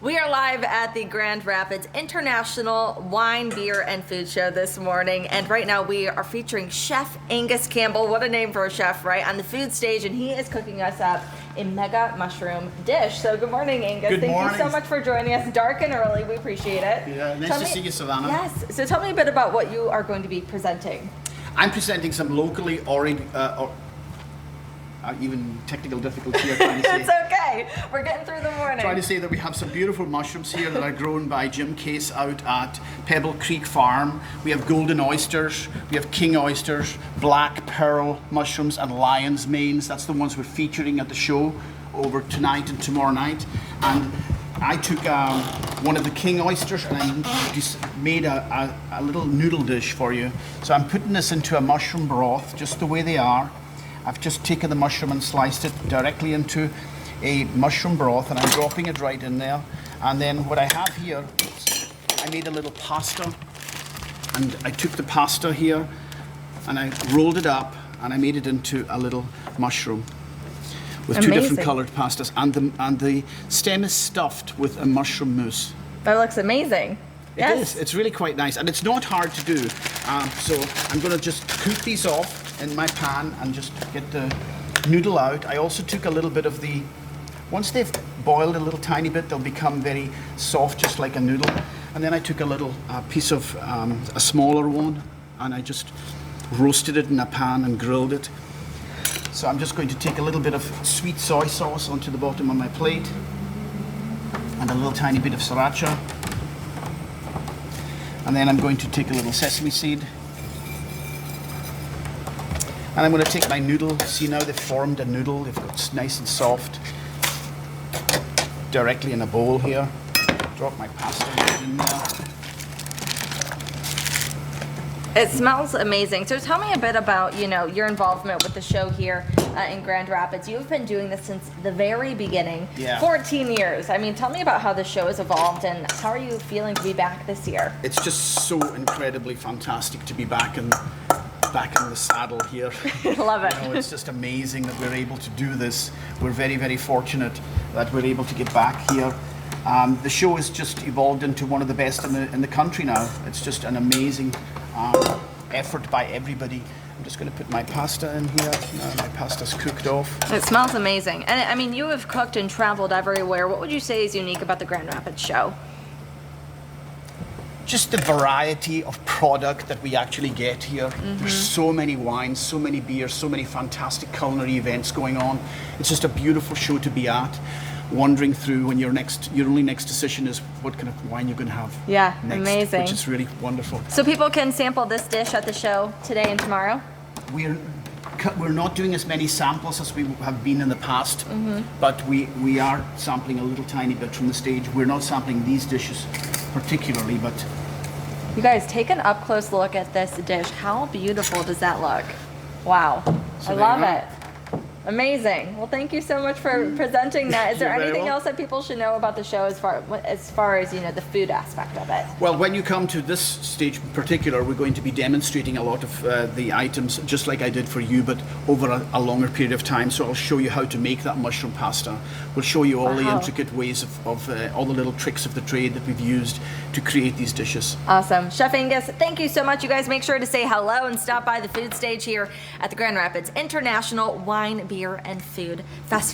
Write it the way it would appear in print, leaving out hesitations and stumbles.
We are live at the Grand Rapids International Wine, Beer, and Food Show this morning, and right now we are featuring Chef Angus Campbell. What a name for a chef, right? On the food stage, and he is cooking us up a mega mushroom dish. So good morning, Angus. Good morning. Thank you so much for joining us dark and early. We appreciate it. Yeah, nice to see you, Savannah. Yes. So tell me a bit about what you are going to be presenting. I'm presenting some locally even technical difficulty here trying to say. It's okay. We're getting through the morning. Trying to say that we have some beautiful mushrooms here that are grown by Jim Case out at Pebble Creek Farm. We have golden oysters, we have king oysters, black pearl mushrooms, and lion's manes. That's the ones we're featuring at the show over tonight and tomorrow night. And I took one of the king oysters and I just made a little noodle dish for you. So I'm putting this into a mushroom broth, just the way they are. I've just taken the mushroom and sliced it directly into a mushroom broth, and I'm dropping it right in there. And then what I have here, I made a little pasta, and I took the pasta here and I rolled it up and I made it into a little mushroom with two different colored pastas, and the stem is stuffed with a mushroom mousse. That looks amazing. It is. It's really quite nice, and it's not hard to do. So I'm going to just cook these off in my pan and just get the noodle out. I also took a little bit of the, once they've boiled a little tiny bit, they'll become very soft, just like a noodle. And then I took a little piece of a smaller one, and I just roasted it in a pan and grilled it. So I'm just going to take a little bit of sweet soy sauce onto the bottom of my plate, and a little tiny bit of sriracha. And then I'm going to take a little sesame seed. And I'm going to take my noodle. See, now they've formed a noodle. They've got nice and soft. Directly in a bowl here. Drop my pasta right in there. It smells amazing. So tell me a bit about, your involvement with the show here in Grand Rapids. You've been doing this since the very beginning, 14 years. I mean, tell me about how the show has evolved and how are you feeling to be back this year? It's just so incredibly fantastic to be back in the saddle here. Love it. It's just amazing that we're able to do this. We're very, very fortunate that we're able to get back here. The show has just evolved into one of the best in the country now. It's just an amazing effort by everybody. I'm just going to put my pasta in here. Now my pasta's cooked off. It smells amazing. And I mean, you have cooked and traveled everywhere. What would you say is unique about the Grand Rapids show? Just the variety of product that we actually get here. There's so many wines, so many beers, so many fantastic culinary events going on. It's just a beautiful show to be at. Wandering through when your only next decision is what kind of wine you're going to have. Yeah, next, amazing. Which is really wonderful. So people can sample this dish at the show today and tomorrow? We're not doing as many samples as we have been in the past, but we are sampling a little tiny bit from the stage. We're not sampling these dishes particularly, but... You guys, take an up-close look at this dish. How beautiful does that look? Wow. So I love it. Amazing. Well, thank you so much for presenting that. Is there anything else that people should know about the show as far as the food aspect of it? Well, when you come to this stage in particular, we're going to be demonstrating a lot of the items, just like I did for you, but over a longer period of time. So I'll show you how to make that mushroom pasta. We'll show you all the intricate ways of all the little tricks of the trade that we've used to create these dishes. Awesome. Chef Angus, thank you so much. You guys make sure to say hello and stop by the food stage here at the Grand Rapids International Wine, Beer, and Food Festival.